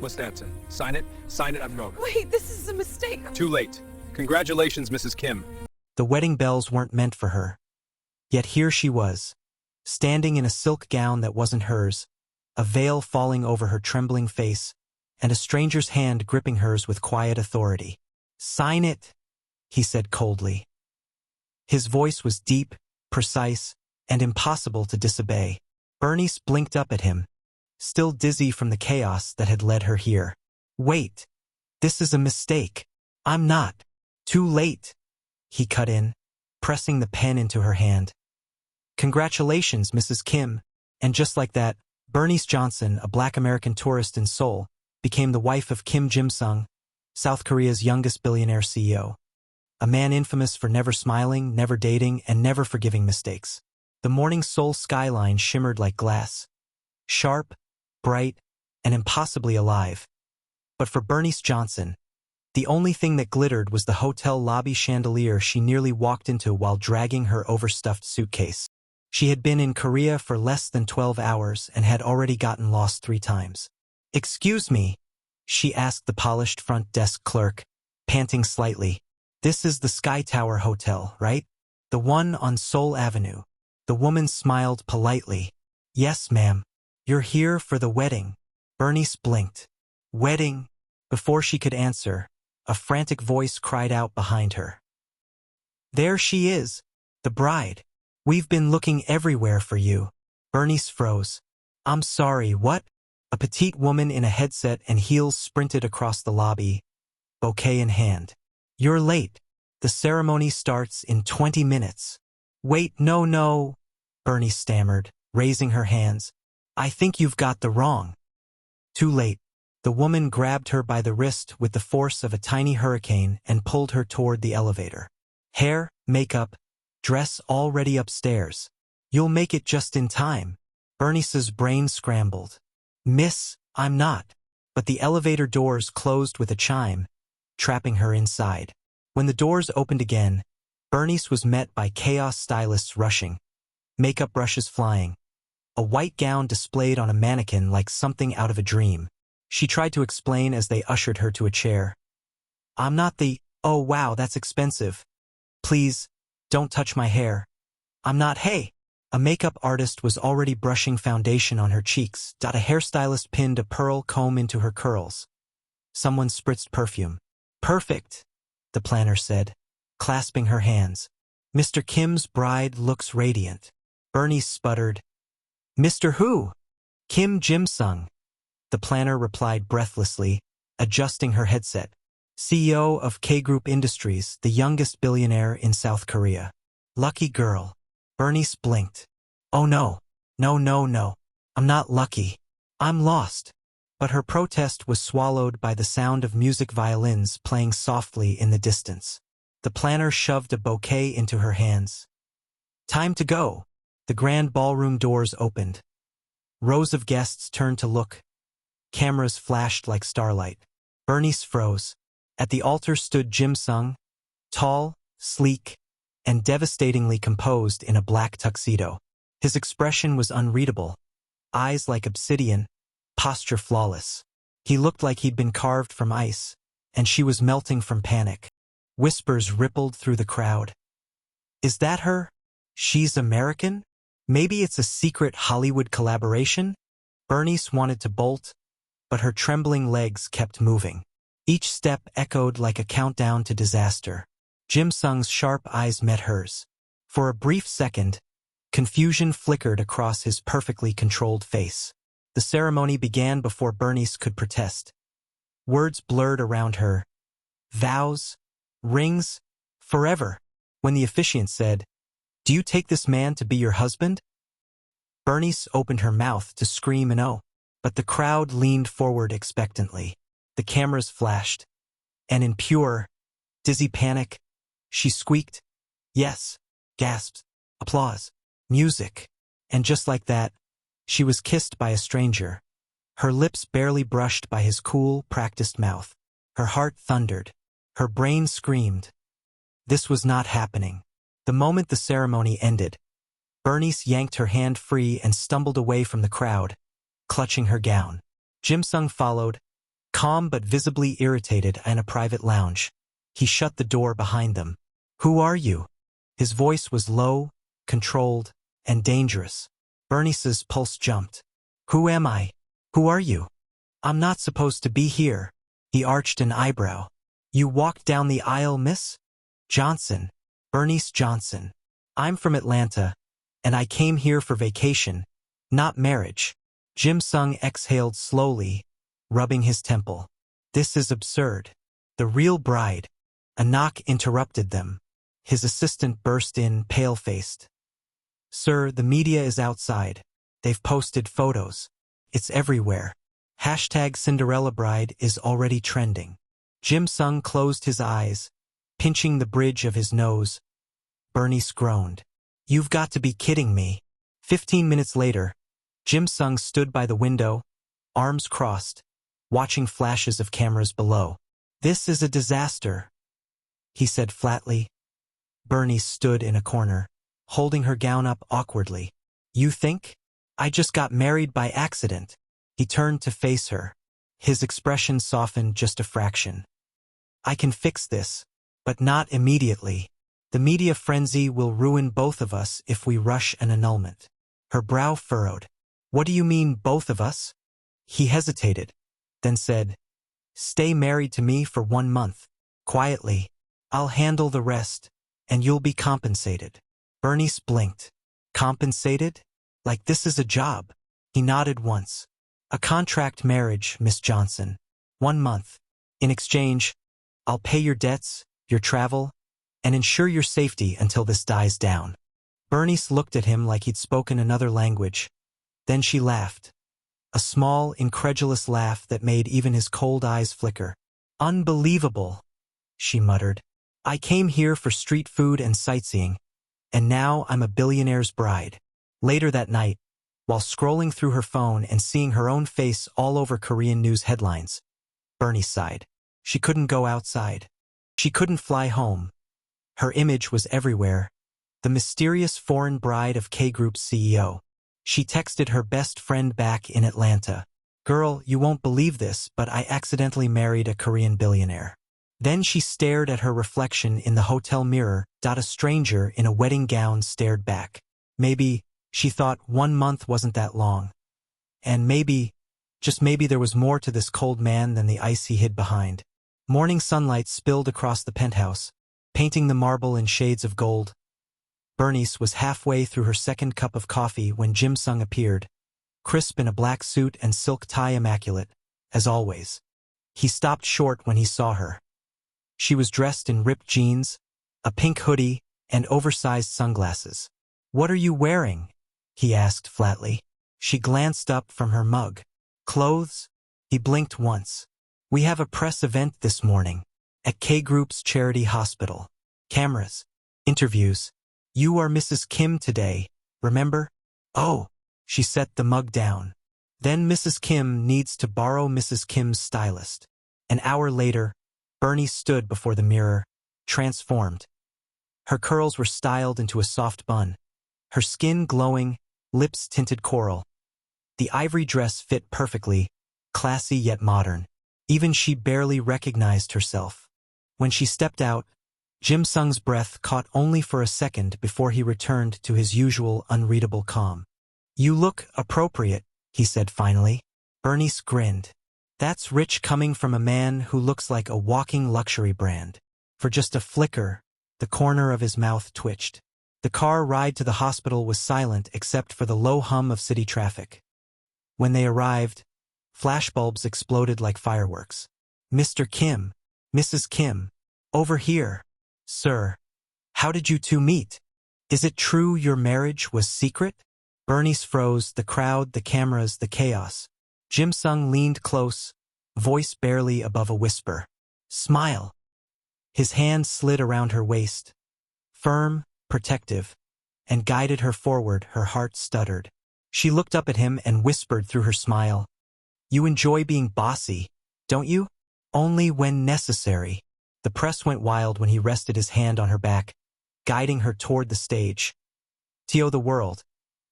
What's that? Sign it? Sign it, I'm going. Wait, this is a mistake. Too late. Congratulations, Mrs. Kim. The wedding bells weren't meant for her. Yet here she was, standing in a silk gown that wasn't hers, a veil falling over her trembling face, and a stranger's hand gripping hers with quiet authority. "Sign it," he said coldly. His voice was deep, precise, and impossible to disobey. Berniece blinked up at him, still dizzy from the chaos that had led her here. "Wait, this is a mistake. I'm not." "Too late," he cut in, pressing the pen into her hand. "Congratulations, Mrs. Kim." And just like that, Berniece Johnson, a Black American tourist in Seoul, became the wife of Kim Jim-sung, South Korea's youngest billionaire CEO. A man infamous for never smiling, never dating, and never forgiving mistakes. The morning Seoul skyline shimmered like glass. Sharp, bright, and impossibly alive. But for Berniece Johnson, the only thing that glittered was the hotel lobby chandelier she nearly walked into while dragging her overstuffed suitcase. She had been in Korea for less than 12 hours and had already gotten lost 3 times. "Excuse me," she asked the polished front desk clerk, panting slightly. "This is the Sky Tower Hotel, right? The one on Seoul Avenue." The woman smiled politely. "Yes, ma'am. You're here for the wedding." Berniece blinked. "Wedding?" Before she could answer, a frantic voice cried out behind her. "There she is, the bride. We've been looking everywhere for you." Berniece froze. "I'm sorry, what?" A petite woman in a headset and heels sprinted across the lobby, bouquet in hand. "You're late. The ceremony starts in 20 minutes. "Wait, no," Berniece stammered, raising her hands. "I think you've got the wrong." Too late. The woman grabbed her by the wrist with the force of a tiny hurricane and pulled her toward the elevator. Hair, makeup, dress already upstairs. "You'll make it just in time." Bernice's brain scrambled. "Miss, I'm not." But the elevator doors closed with a chime, trapping her inside. When the doors opened again, Berniece was met by chaos stylists rushing, makeup brushes flying, a white gown displayed on a mannequin like something out of a dream. She tried to explain as they ushered her to a chair. "I'm not the—" "Oh wow, that's expensive. Please, don't touch my hair." "I'm not—" "Hey!" A makeup artist was already brushing foundation on her cheeks. A hairstylist pinned a pearl comb into her curls. Someone spritzed perfume. "Perfect," the planner said, clasping her hands. "Mr. Kim's bride looks radiant." Berniece sputtered. "Mr. Who?" "Kim Jim-sung," the planner replied breathlessly, adjusting her headset. "CEO of K-Group Industries, the youngest billionaire in South Korea." "Lucky girl." Berniece blinked. "Oh no. No. I'm not lucky. I'm lost." But her protest was swallowed by the sound of music violins playing softly in the distance. The planner shoved a bouquet into her hands. "Time to go." The grand ballroom doors opened. Rows of guests turned to look. Cameras flashed like starlight. Berniece froze. At the altar stood Jim-sung, tall, sleek, and devastatingly composed in a black tuxedo. His expression was unreadable. Eyes like obsidian, posture flawless. He looked like he'd been carved from ice, and she was melting from panic. Whispers rippled through the crowd. "Is that her? She's American? Maybe it's a secret Hollywood collaboration?" Berniece wanted to bolt, but her trembling legs kept moving. Each step echoed like a countdown to disaster. Jim-sung's sharp eyes met hers. For a brief second, confusion flickered across his perfectly controlled face. The ceremony began before Berniece could protest. Words blurred around her. Vows, rings, forever. When the officiant said, "Do you take this man to be your husband?" Berniece opened her mouth to scream an "oh," but the crowd leaned forward expectantly. The cameras flashed, and in pure, dizzy panic, she squeaked, "Yes," gasped, applause, music, and just like that, she was kissed by a stranger, her lips barely brushed by his cool, practiced mouth. Her heart thundered. Her brain screamed. This was not happening. The moment the ceremony ended, Berniece yanked her hand free and stumbled away from the crowd, clutching her gown. Jim-sung followed, calm but visibly irritated in a private lounge. He shut the door behind them. "Who are you?" His voice was low, controlled, and dangerous. Bernice's pulse jumped. "Who am I? Who are you?" "I'm not supposed to be here." He arched an eyebrow. "You walked down the aisle, Miss Johnson." "Berniece Johnson. I'm from Atlanta, and I came here for vacation, not marriage." Jim Sung exhaled slowly, rubbing his temple. "This is absurd." "The real bride." A knock interrupted them. His assistant burst in, pale-faced. "Sir, the media is outside. They've posted photos. It's everywhere. Hashtag Cinderella Bride is already trending." Jim Sung closed his eyes, pinching the bridge of his nose. Berniece groaned. "You've got to be kidding me." 15 minutes later, Jim Sung stood by the window, arms crossed, watching flashes of cameras below. "This is a disaster," he said flatly. Berniece stood in a corner, holding her gown up awkwardly. "You think? I just got married by accident." He turned to face her. His expression softened just a fraction. "I can fix this, but not immediately. The media frenzy will ruin both of us if we rush an annulment." Her brow furrowed. "What do you mean, both of us?" He hesitated, then said, "Stay married to me for 1 month. Quietly. I'll handle the rest, and you'll be compensated." Berniece blinked. "Compensated? Like this is a job?" He nodded once. "A contract marriage, Miss Johnson. 1 month. In exchange, I'll pay your debts, your travel, and ensure your safety until this dies down." Berniece looked at him like he'd spoken another language. Then she laughed. A small, incredulous laugh that made even his cold eyes flicker. "Unbelievable," she muttered. "I came here for street food and sightseeing, and now I'm a billionaire's bride." Later that night, while scrolling through her phone and seeing her own face all over Korean news headlines, Berniece sighed. She couldn't go outside. She couldn't fly home. Her image was everywhere. The mysterious foreign bride of K-Group's CEO. She texted her best friend back in Atlanta. "Girl, you won't believe this, but I accidentally married a Korean billionaire." Then she stared at her reflection in the hotel mirror. A stranger in a wedding gown stared back. Maybe, she thought, 1 month wasn't that long. And maybe, just maybe there was more to this cold man than the ice he hid behind. Morning sunlight spilled across the penthouse, painting the marble in shades of gold. Berniece was halfway through her second cup of coffee when Jim Sung appeared, crisp in a black suit and silk tie immaculate, as always. He stopped short when he saw her. She was dressed in ripped jeans, a pink hoodie, and oversized sunglasses. "What are you wearing?" he asked flatly. She glanced up from her mug. "Clothes?" He blinked once. "We have a press event this morning, at K-Group's charity hospital. Cameras. Interviews. You are Mrs. Kim today, remember?" "Oh." She set the mug down. "Then Mrs. Kim needs to borrow Mrs. Kim's stylist." An hour later, Berniece stood before the mirror, transformed. Her curls were styled into a soft bun, her skin glowing, lips tinted coral. The ivory dress fit perfectly, classy yet modern. Even she barely recognized herself. When she stepped out, Jim Sung's breath caught only for a second before he returned to his usual unreadable calm. "You look appropriate," he said finally. Berniece grinned. "That's rich coming from a man who looks like a walking luxury brand." For just a flicker, the corner of his mouth twitched. The car ride to the hospital was silent except for the low hum of city traffic. When they arrived, flashbulbs exploded like fireworks. "Mr. Kim, Mrs. Kim, over here." "Sir, how did you two meet? Is it true your marriage was secret?" Berniece froze, the crowd, the cameras, the chaos. Jim Sung leaned close, voice barely above a whisper. "Smile." His hand slid around her waist, firm, protective, and guided her forward. Her heart stuttered. She looked up at him and whispered through her smile, "You enjoy being bossy, don't you?" "Only when necessary." The press went wild when he rested his hand on her back, guiding her toward the stage. To the world,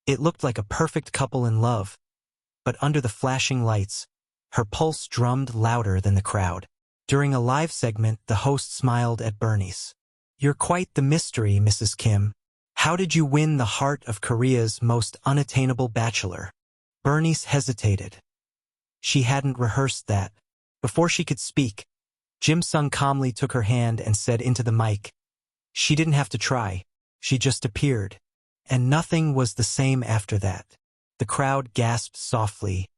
it looked like a perfect couple in love. But under the flashing lights, Her pulse drummed louder than the crowd. During a live segment, the host smiled at Berniece. "You're quite the mystery, Mrs. Kim. How did you win the heart of Korea's most unattainable bachelor?" Berniece hesitated. She hadn't rehearsed that. Before she could speak, Jim Sung calmly took her hand and said into the mic, "She didn't have to try. She just appeared." And nothing was the same after that. The crowd gasped softly.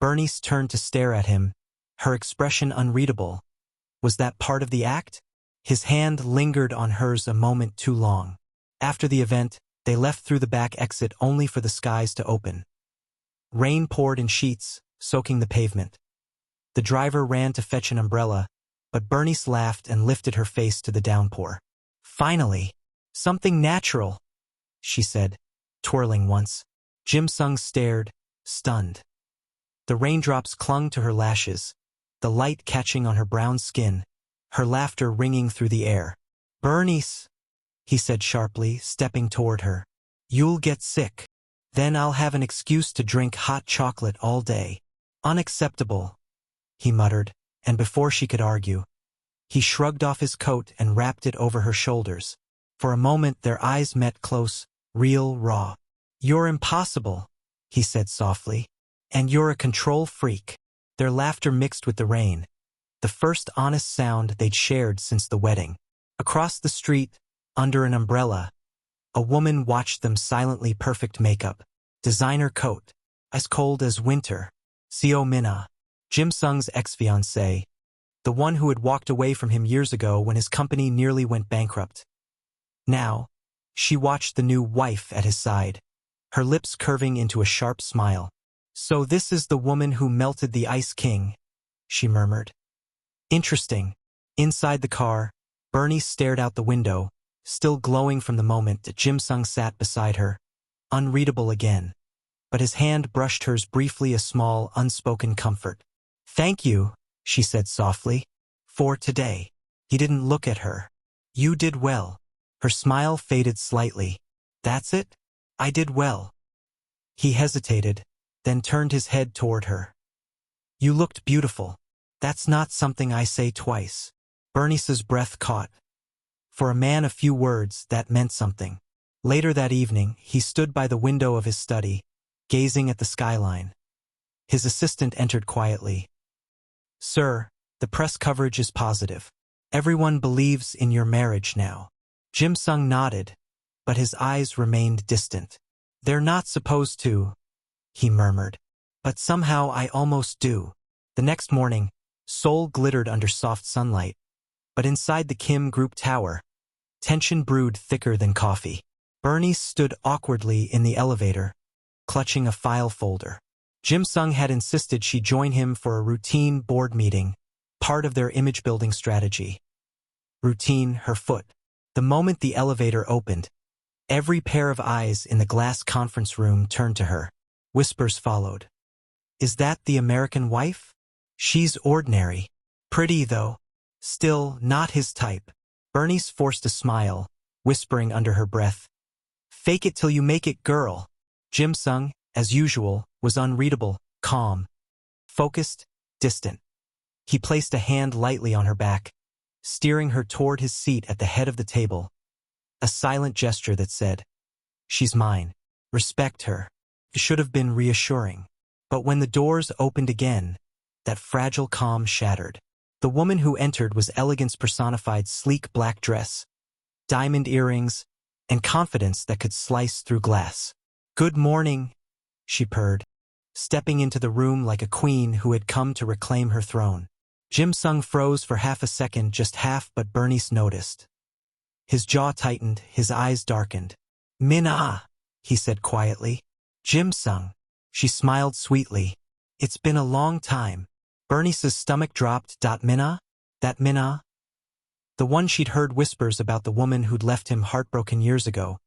Berniece turned to stare at him, her expression unreadable. Was that part of the act? His hand lingered on hers a moment too long. After the event, they left through the back exit only for the skies to open. Rain poured in sheets, soaking the pavement. The driver ran to fetch an umbrella, but Berniece laughed and lifted her face to the downpour. "Finally, something natural," she said, twirling once. Jim Sung stared, stunned. The raindrops clung to her lashes, the light catching on her brown skin, her laughter ringing through the air. "Berniece," he said sharply, stepping toward her. "You'll get sick. Then I'll have an excuse to drink hot chocolate all day." "Unacceptable," he muttered, and before she could argue, he shrugged off his coat and wrapped it over her shoulders. For a moment their eyes met close, real, raw. "You're impossible," he said softly. "And you're a control freak." Their laughter mixed with the rain, the first honest sound they'd shared since the wedding. Across the street, under an umbrella, a woman watched them silently. Perfect makeup, designer coat, as cold as winter. Mina, Jim Sung's ex-fiancée, the one who had walked away from him years ago when his company nearly went bankrupt. Now, she watched the new wife at his side, her lips curving into a sharp smile. "So this is the woman who melted the Ice King," she murmured. "Interesting." Inside the car, Berniece stared out the window, still glowing from the moment that Jim Sung sat beside her, unreadable again. But his hand brushed hers briefly, a small, unspoken comfort. "Thank you," she said softly, "for today." He didn't look at her. "You did well." Her smile faded slightly. "That's it? I did well." He hesitated, then turned his head toward her. "You looked beautiful. That's not something I say twice." Bernice's breath caught. For a man, a few words, that meant something. Later that evening, he stood by the window of his study, gazing at the skyline. His assistant entered quietly. "Sir, the press coverage is positive. Everyone believes in your marriage now." Jim Sung nodded, but his eyes remained distant. "They're not supposed to," he murmured. "But somehow I almost do." The next morning, Seoul glittered under soft sunlight. But inside the Kim Group tower, tension brewed thicker than coffee. Berniece stood awkwardly in the elevator, clutching a file folder. Jim Sung had insisted she join him for a routine board meeting, part of their image-building strategy. Routine, her foot. The moment the elevator opened, every pair of eyes in the glass conference room turned to her. Whispers followed. "Is that the American wife? She's ordinary. Pretty, though. Still, not his type." Berniece forced a smile, whispering under her breath, "Fake it till you make it, girl." Jim Sung, as usual, was unreadable, calm, focused, distant. He placed a hand lightly on her back, steering her toward his seat at the head of the table. A silent gesture that said, "She's mine. Respect her." It should have been reassuring. But when the doors opened again, that fragile calm shattered. The woman who entered was elegance personified: sleek black dress, diamond earrings, and confidence that could slice through glass. "Good morning," she purred, stepping into the room like a queen who had come to reclaim her throne. Jim Sung froze for half a second, just half, but Berniece noticed. His jaw tightened, his eyes darkened. "Mina," he said quietly. "Jim Sung." She smiled sweetly. "It's been a long time." Bernice's stomach dropped. "Mina? That Mina?" The one she'd heard whispers about, the woman who'd left him heartbroken years ago,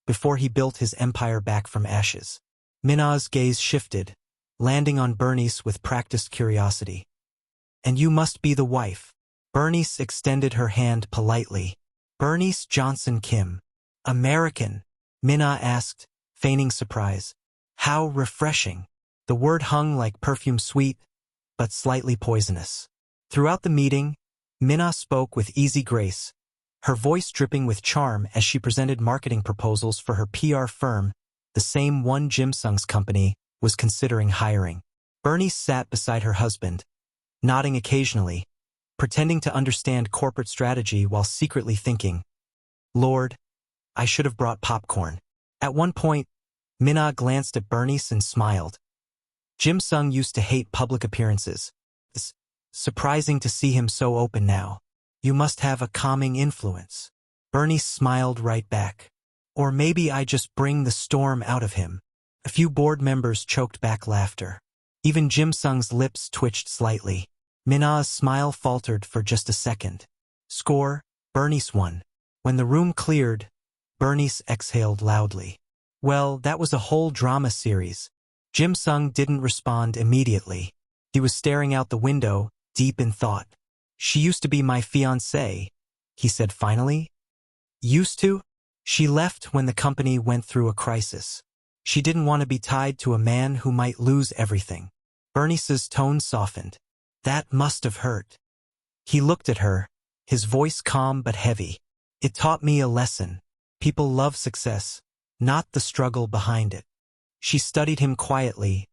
before he built his empire back from ashes. Mina's gaze shifted, landing on Berniece with practiced curiosity. "And you must be the wife." Berniece extended her hand politely. "Berniece Johnson Kim." "American?" Mina asked, feigning surprise. "How refreshing." The word hung like perfume, sweet, but slightly poisonous. Throughout the meeting, Mina spoke with easy grace, her voice dripping with charm as she presented marketing proposals for her PR firm, the same one Jim Sung's company was considering hiring. Berniece sat beside her husband, nodding occasionally, pretending to understand corporate strategy while secretly thinking, "Lord, I should have brought popcorn." At one point, Mina glanced at Berniece and smiled. Jim Sung used to hate public appearances. It's surprising to see him so open now. You must have a calming influence. Berniece smiled right back. Or maybe I just bring the storm out of him. A few board members choked back laughter. Even Jim Sung's lips twitched slightly. Mina's smile faltered for just a second. Score, Berniece won. When the room cleared, Berniece exhaled loudly. Well, that was a whole drama series. Jim Sung didn't respond immediately. He was staring out the window, deep in thought. She used to be my fiancée, he said finally. Used to? She left when the company went through a crisis. She didn't want to be tied to a man who might lose everything. Bernice's tone softened. That must have hurt. He looked at her, his voice calm but heavy. It taught me a lesson. People love success, not the struggle behind it. She studied him quietly,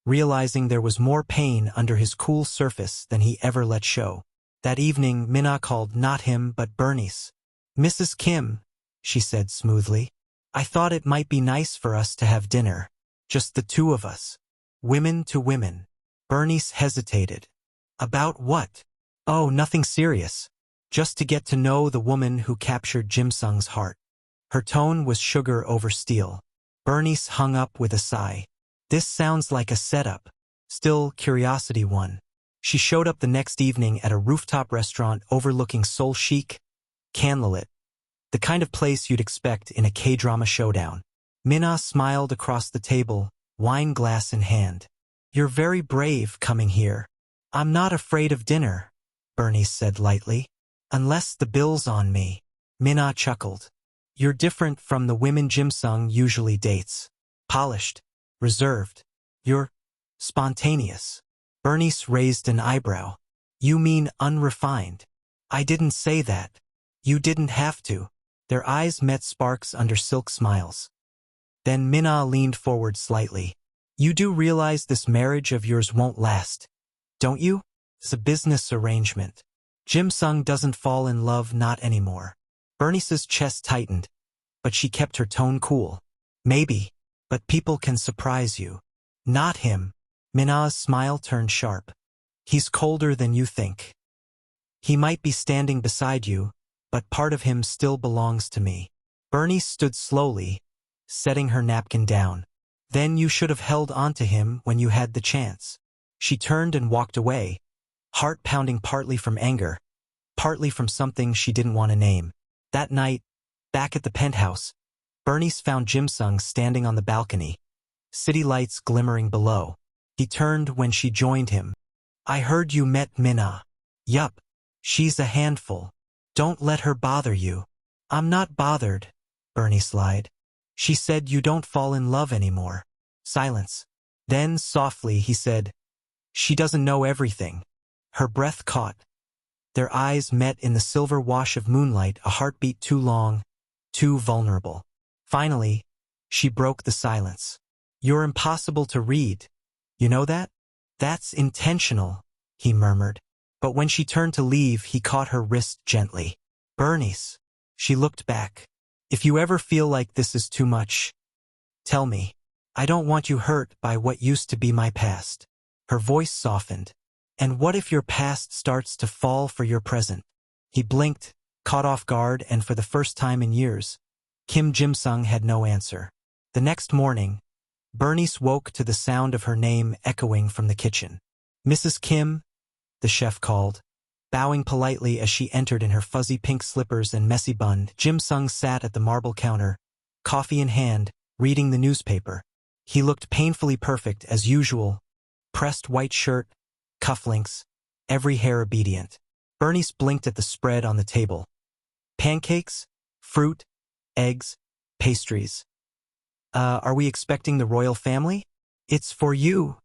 realizing there was more pain under his cool surface than he ever let show. That evening, Mina called not him but Berniece. "Mrs. Kim," she said smoothly, "I thought it might be nice for us to have dinner. Just the two of us. Women to women." Berniece hesitated. "About what?" "Oh, nothing serious. Just to get to know the woman who captured Jim Sung's heart." Her tone was sugar over steel. Berniece hung up with a sigh. This sounds like a setup. Still, curiosity won. She showed up the next evening at a rooftop restaurant overlooking Seoul chic, candlelit, the kind of place you'd expect in a K-drama showdown. Mina smiled across the table, wine glass in hand. "You're very brave coming here." "I'm not afraid of dinner," Berniece said lightly. "Unless the bill's on me." Mina chuckled. "You're different from the women Jim Sung usually dates. Polished, reserved. You're spontaneous." Berniece raised an eyebrow. "You mean unrefined?" "I didn't say that. You didn't have to." Their eyes met sparks under silk smiles. Then Mina leaned forward slightly. "You do realize this marriage of yours won't last, don't you? It's a business arrangement. Jim Sung doesn't fall in love, not anymore." Bernice's chest tightened, but she kept her tone cool. "Maybe, but people can surprise you." "Not him." Mina's smile turned sharp. "He's colder than you think. He might be standing beside you, but part of him still belongs to me." Berniece stood slowly, setting her napkin down. "Then you should have held onto him when you had the chance." She turned and walked away, heart pounding partly from anger, partly from something she didn't want to name. That night, back at the penthouse, Berniece found Jim Sung standing on the balcony, city lights glimmering below. He turned when she joined him. "I heard you met Mina." "Yup. She's a handful. Don't let her bother you." "I'm not bothered," Berniece lied. "She said you don't fall in love anymore." Silence. Then, softly, he said, "She doesn't know everything." Her breath caught. Their eyes met in the silver wash of moonlight, a heartbeat too long, too vulnerable. Finally, she broke the silence. "You're impossible to read. You know that?" "That's intentional," he murmured. But when she turned to leave, he caught her wrist gently. "Berniece." She looked back. "If you ever feel like this is too much, tell me. I don't want you hurt by what used to be my past." Her voice softened. "And what if your past starts to fall for your present?" He blinked, caught off guard, and for the first time in years, Kim Jim Sung had no answer. The next morning, Berniece woke to the sound of her name echoing from the kitchen. "Mrs. Kim," the chef called, bowing politely as she entered in her fuzzy pink slippers and messy bun. Jim Sung sat at the marble counter, coffee in hand, reading the newspaper. He looked painfully perfect as usual, pressed white shirt, cufflinks, every hair obedient. Berniece blinked at the spread on the table. Pancakes, fruit, eggs, pastries. Are we expecting the royal family?" "It's for you,"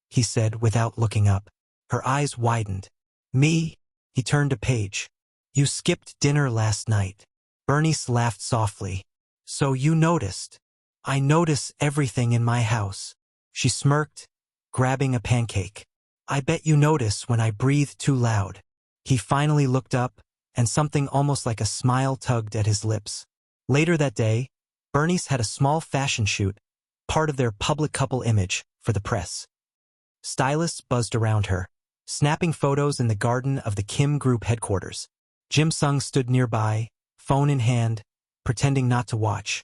he said without looking up. Her eyes widened. Me? He turned a page. You skipped dinner last night. Berniece laughed softly. So you noticed. I notice everything in my house. She smirked, grabbing a pancake. I bet you notice when I breathe too loud. He finally looked up, and something almost like a smile tugged at his lips. Later that day, Berniece had a small fashion shoot, part of their public couple image, for the press. Stylists buzzed around her, snapping photos in the garden of the Kim Group headquarters. Jim Sung stood nearby, phone in hand, pretending not to watch.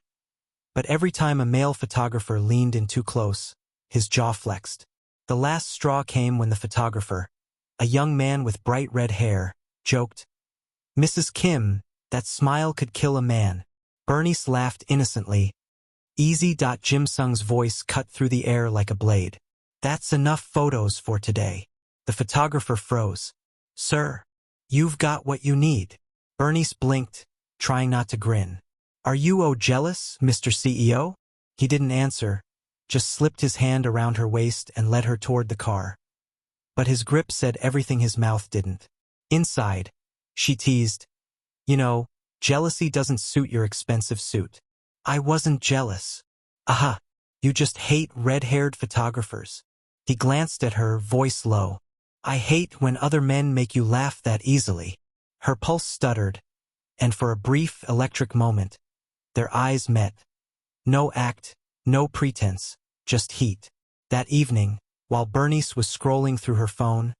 But every time a male photographer leaned in too close, his jaw flexed. The last straw came when the photographer, a young man with bright red hair, joked, "Mrs. Kim, that smile could kill a man." Berniece laughed innocently. Easy. Jim Sung's voice cut through the air like a blade. That's enough photos for today. The photographer froze. Sir, you've got what you need. Berniece blinked, trying not to grin. Are you jealous, Mr. CEO? He didn't answer, just slipped his hand around her waist and led her toward the car. But his grip said everything his mouth didn't. Inside, she teased, "You know, jealousy doesn't suit your expensive suit." I wasn't jealous. Aha, you just hate red-haired photographers. He glanced at her, voice low. I hate when other men make you laugh that easily. Her pulse stuttered, and for a brief, electric moment, their eyes met. No act, no pretense, just heat. That evening, while Berniece was scrolling through her phone,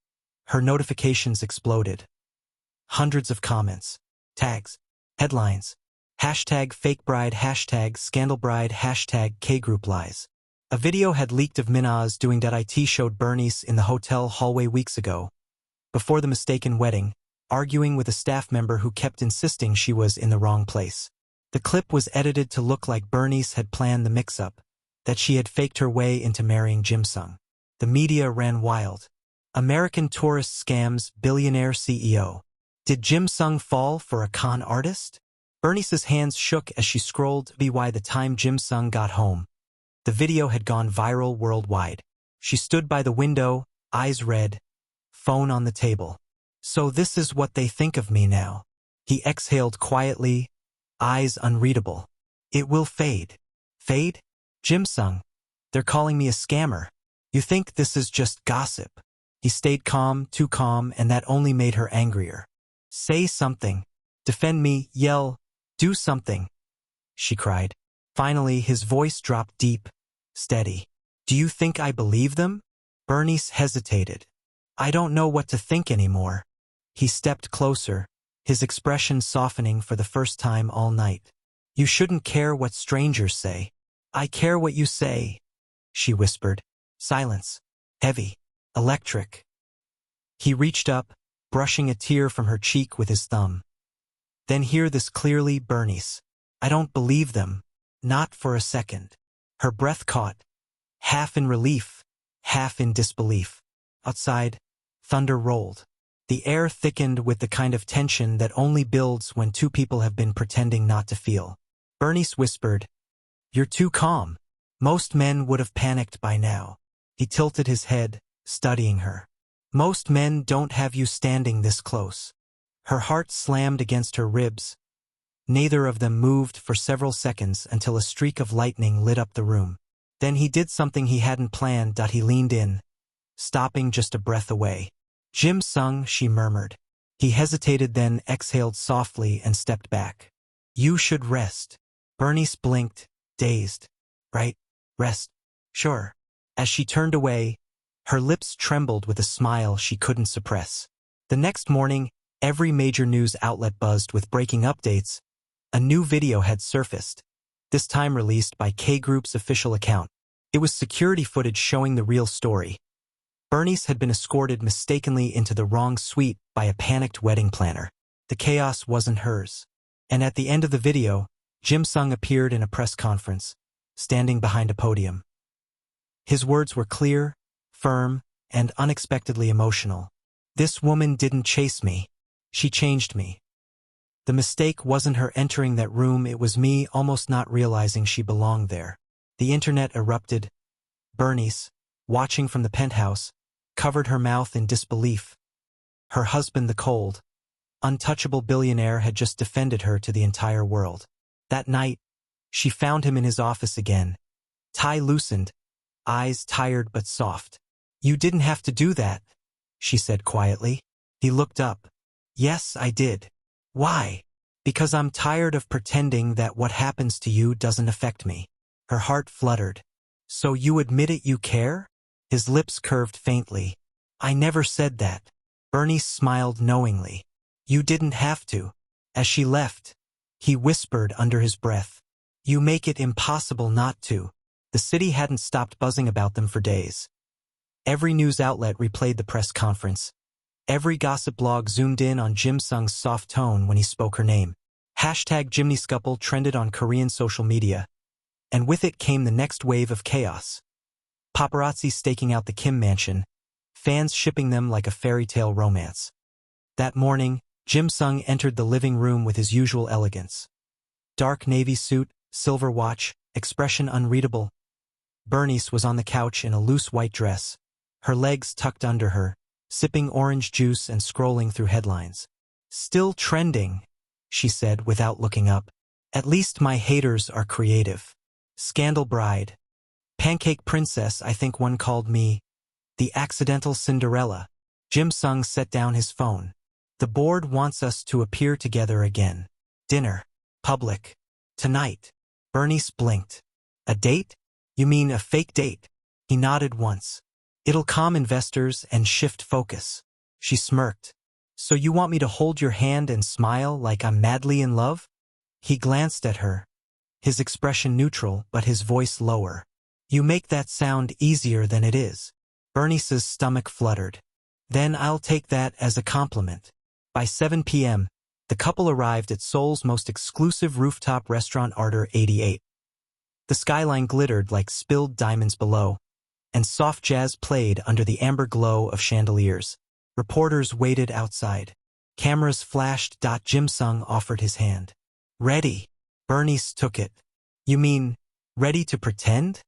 her notifications exploded. Hundreds of comments, tags, headlines, hashtag fake bride, hashtag scandal bride, hashtag K-group lies. A video had leaked of Mina's doing that IT showed Berniece in the hotel hallway weeks ago, before the mistaken wedding, arguing with a staff member who kept insisting she was in the wrong place. The clip was edited to look like Berniece had planned the mix-up, that she had faked her way into marrying Jim Sung. The media ran wild. American tourist scams billionaire CEO. Did Jim Sung fall for a con artist? Bernice's hands shook as she scrolled by the time Jim Sung got home. The video had gone viral worldwide. She stood by the window, eyes red, phone on the table. So this is what they think of me now. He exhaled quietly, eyes unreadable. It will fade. Fade? Jim Sung. They're calling me a scammer. You think this is just gossip? He stayed calm, too calm, and that only made her angrier. Say something. Defend me, yell, do something, she cried. Finally, his voice dropped deep, steady. Do you think I believe them? Berniece hesitated. I don't know what to think anymore. He stepped closer, his expression softening for the first time all night. You shouldn't care what strangers say. I care what you say, she whispered. Silence. Heavy. Electric. He reached up, brushing a tear from her cheek with his thumb. Then hear this clearly, Berniece. I don't believe them. Not for a second. Her breath caught, half in relief, half in disbelief. Outside, thunder rolled. The air thickened with the kind of tension that only builds when two people have been pretending not to feel. Berniece whispered, You're too calm. Most men would have panicked by now. He tilted his head, studying her. Most men don't have you standing this close. Her heart slammed against her ribs. Neither of them moved for several seconds until a streak of lightning lit up the room. Then he did something he hadn't planned. He leaned in, stopping just a breath away. Jim Sung, she murmured. He hesitated, then exhaled softly and stepped back. You should rest. Berniece blinked, dazed. Right? Rest. Sure. As she turned away, her lips trembled with a smile she couldn't suppress. The next morning, every major news outlet buzzed with breaking updates. A new video had surfaced, this time released by K-Group's official account. It was security footage showing the real story. Berniece had been escorted mistakenly into the wrong suite by a panicked wedding planner. The chaos wasn't hers. And at the end of the video, Jim Sung appeared in a press conference, standing behind a podium. His words were clear, firm, and unexpectedly emotional. This woman didn't chase me. She changed me. The mistake wasn't her entering that room, it was me almost not realizing she belonged there. The internet erupted. Berniece, watching from the penthouse, covered her mouth in disbelief. Her husband, the cold, untouchable billionaire, had just defended her to the entire world. That night, she found him in his office again, tie loosened, eyes tired but soft. "You didn't have to do that," she said quietly. He looked up. "Yes, I did." "Why?" "Because I'm tired of pretending that what happens to you doesn't affect me." Her heart fluttered. "So you admit it, you care?" His lips curved faintly. "I never said that." Berniece smiled knowingly. "You didn't have to." As she left, he whispered under his breath, "You make it impossible not to." The city hadn't stopped buzzing about them for days. Every news outlet replayed the press conference. Every gossip blog zoomed in on Jim Sung's soft tone when he spoke her name. #JimnyScuple trended on Korean social media, and with it came the next wave of chaos. Paparazzi staking out the Kim mansion, fans shipping them like a fairy tale romance. That morning, Jim Sung entered the living room with his usual elegance. Dark navy suit, silver watch, expression unreadable. Berniece was on the couch in a loose white dress, her legs tucked under her, sipping orange juice and scrolling through headlines. "Still trending," she said without looking up. "At least my haters are creative." "Scandal bride. Pancake princess, I think one called me. The accidental Cinderella." Jim Sung set down his phone. "The board wants us to appear together again. Dinner. Public. Tonight." Berniece blinked. "A date? You mean a fake date?" He nodded once. "It'll calm investors and shift focus." She smirked. "So you want me to hold your hand and smile like I'm madly in love?" He glanced at her, his expression neutral but his voice lower. "You make that sound easier than it is." Bernice's stomach fluttered. "Then I'll take that as a compliment." By 7 p.m., the couple arrived at Seoul's most exclusive rooftop restaurant, Ardor 88. The skyline glittered like spilled diamonds below, and soft jazz played under the amber glow of chandeliers. Reporters waited outside. Cameras flashed. Jim Sung offered his hand. "Ready." Berniece took it. "You mean, ready to pretend?"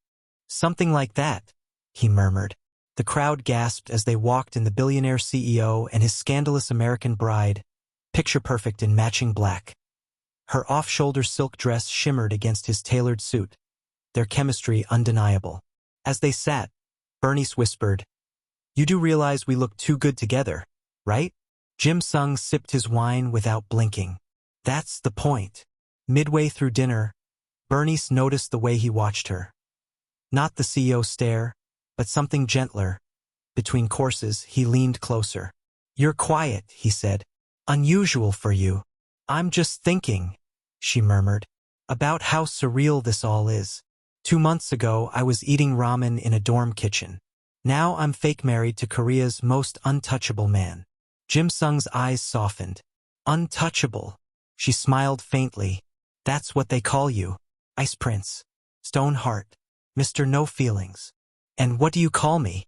"Something like that," he murmured. The crowd gasped as they walked in the billionaire CEO and his scandalous American bride, picture-perfect in matching black. Her off-shoulder silk dress shimmered against his tailored suit, their chemistry undeniable. As they sat, Berniece whispered, "You do realize we look too good together, right?" Jim Sung sipped his wine without blinking. "That's the point." Midway through dinner, Berniece noticed the way he watched her. Not the CEO stare, but something gentler. Between courses, he leaned closer. "You're quiet," he said. "Unusual for you." "I'm just thinking," she murmured, "about how surreal this all is. 2 months ago, I was eating ramen in a dorm kitchen. Now I'm fake married to Korea's most untouchable man." Jim Sung's eyes softened. "Untouchable." She smiled faintly. "That's what they call you. Ice Prince. Stone Heart. Mr. No Feelings." "And what do you call me?"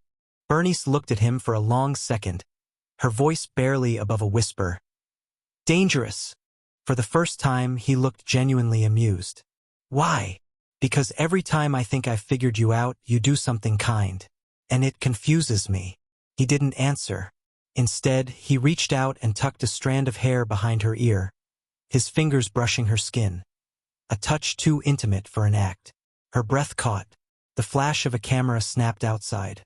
Berniece looked at him for a long second, her voice barely above a whisper. "Dangerous." For the first time, he looked genuinely amused. "Why?" "Because every time I think I've figured you out, you do something kind. And it confuses me." He didn't answer. Instead, he reached out and tucked a strand of hair behind her ear, his fingers brushing her skin. A touch too intimate for an act. Her breath caught. The flash of a camera snapped outside.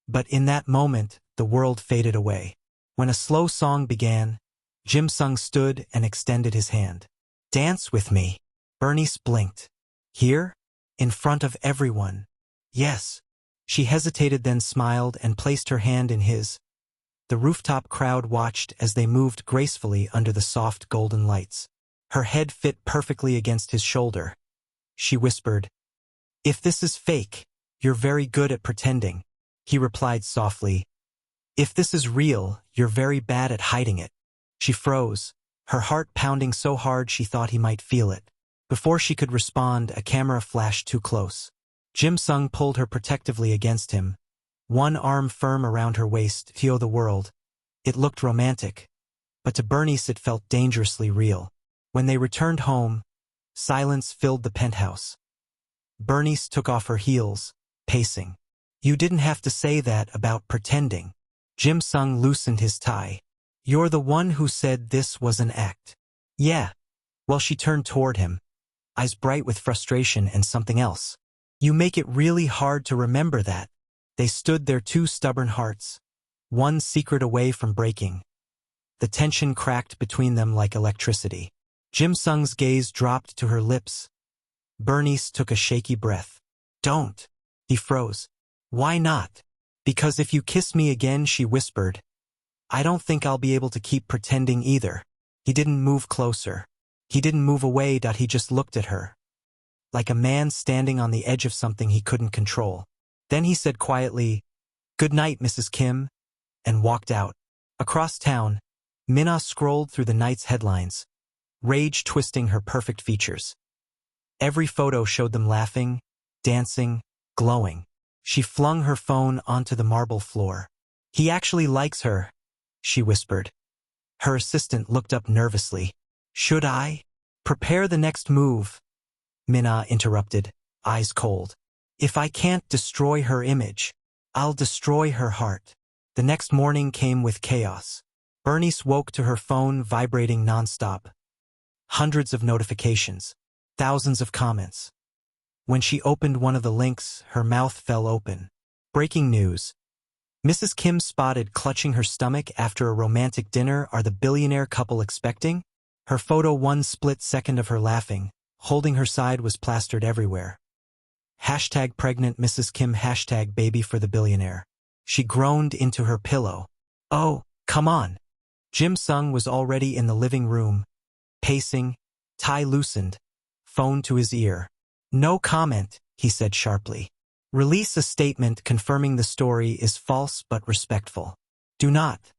But in that moment, the world faded away. When a slow song began, Jim Sung stood and extended his hand. "Dance with me." Berniece blinked. "Here? In front of everyone?" "Yes." She hesitated, then smiled and placed her hand in his. The rooftop crowd watched as they moved gracefully under the soft golden lights. Her head fit perfectly against his shoulder. She whispered, "If this is fake, you're very good at pretending." He replied softly, "If this is real, you're very bad at hiding it." She froze, her heart pounding so hard she thought he might feel it. Before she could respond, a camera flashed too close. Jim Sung pulled her protectively against him, one arm firm around her waist, to the world. It looked romantic, but to Berniece it felt dangerously real. When they returned home, silence filled the penthouse. Berniece took off her heels, pacing. You didn't have to say that about pretending. Jim Sung loosened his tie. You're the one who said this was an act. Yeah. Well, she turned toward him, eyes bright with frustration and something else. You make it really hard to remember that. They stood their two stubborn hearts, one secret away from breaking. The tension cracked between them like electricity. Jim Sung's gaze dropped to her lips. Berniece took a shaky breath. Don't. He froze. Why not? Because if you kiss me again, she whispered. I don't think I'll be able to keep pretending either. He didn't move closer. He didn't move away. He just looked at her, like a man standing on the edge of something he couldn't control. Then he said quietly, "Good night, Mrs. Kim," and walked out. Across town, Mina scrolled through the night's headlines, rage twisting her perfect features. Every photo showed them laughing, dancing, glowing. She flung her phone onto the marble floor. He actually likes her, she whispered. Her assistant looked up nervously. Should I? Prepare the next move, Mina interrupted, eyes cold. If I can't destroy her image, I'll destroy her heart. The next morning came with chaos. Berniece woke to her phone vibrating nonstop. Hundreds of notifications, thousands of comments. When she opened one of the links, her mouth fell open. Breaking news. Mrs. Kim spotted clutching her stomach after a romantic dinner. Are the billionaire couple expecting? Her photo, one split second of her laughing, holding her side, was plastered everywhere. Hashtag pregnant Mrs. Kim, hashtag baby for the billionaire. She groaned into her pillow. Oh, come on. Jim Sung was already in the living room, pacing, tie loosened, phone to his ear. No comment, he said sharply. Release a statement confirming the story is false but respectful. Do not.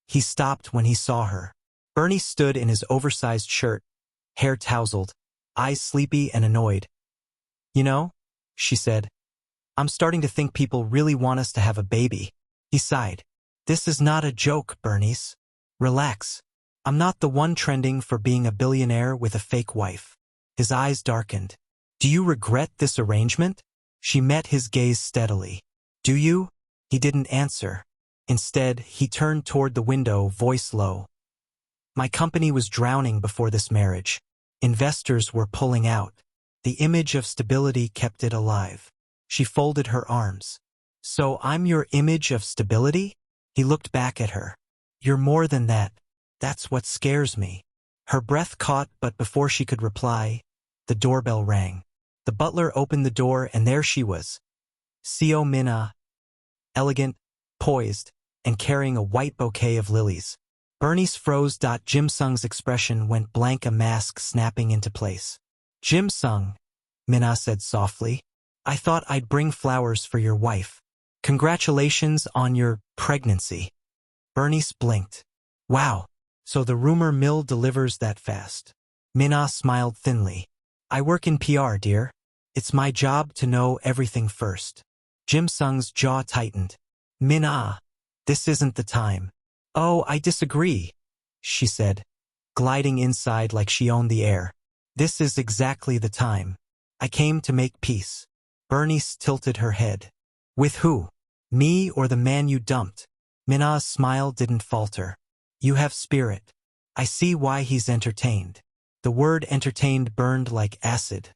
He stopped when he saw her. Bernie stood in his oversized shirt, hair tousled, eyes sleepy and annoyed. You know, she said, I'm starting to think people really want us to have a baby. He sighed. This is not a joke, Berniece. Relax. I'm not the one trending for being a billionaire with a fake wife. His eyes darkened. Do you regret this arrangement? She met his gaze steadily. Do you? He didn't answer. Instead, he turned toward the window, voice low. My company was drowning before this marriage. Investors were pulling out. The image of stability kept it alive. She folded her arms. So I'm your image of stability? He looked back at her. You're more than that. That's what scares me. Her breath caught, but before she could reply, the doorbell rang. The butler opened the door and there she was. CEO Mina, elegant, poised, and carrying a white bouquet of lilies. Berniece froze. Jim Sung's expression went blank, a mask snapping into place. Jim Sung, Mina said softly, I thought I'd bring flowers for your wife. Congratulations on your pregnancy. Berniece blinked. Wow, so the rumor mill delivers that fast. Mina smiled thinly. I work in PR, dear. It's my job to know everything first. Jim Sung's jaw tightened. Mina, this isn't the time. Oh, I disagree, she said, gliding inside like she owned the air. This is exactly the time. I came to make peace. Berniece tilted her head. With who? Me or the man you dumped? Mina's smile didn't falter. You have spirit. I see why he's entertained. The word entertained burned like acid.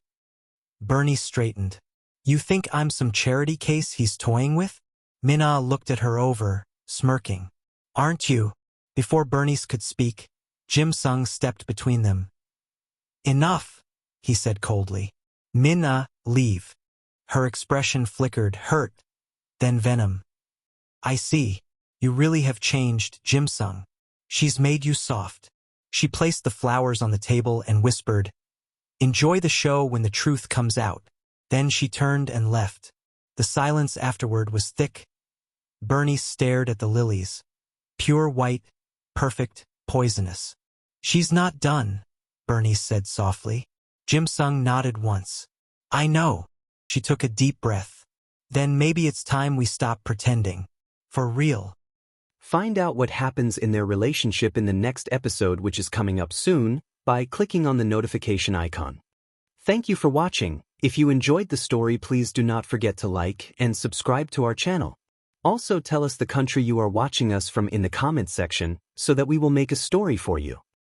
Berniece straightened. You think I'm some charity case he's toying with? Mina looked at her over, smirking. Aren't you? Before Berniece could speak, Jim Sung stepped between them. Enough, he said coldly. Mina, leave. Her expression flickered, hurt, then venom. I see. You really have changed, Jim Sung. She's made you soft. She placed the flowers on the table and whispered, Enjoy the show when the truth comes out. Then she turned and left. The silence afterward was thick. Berniece stared at the lilies. Pure white, perfect, poisonous. She's not done, Berniece said softly. Jim Sung nodded once. I know. She took a deep breath. Then maybe it's time we stop pretending. For real. Find out what happens in their relationship in the next episode, which is coming up soon, by clicking on the notification icon. Thank you for watching. If you enjoyed the story, please do not forget to like and subscribe to our channel. Also tell us the country you are watching us from in the comments section so that we will make a story for you.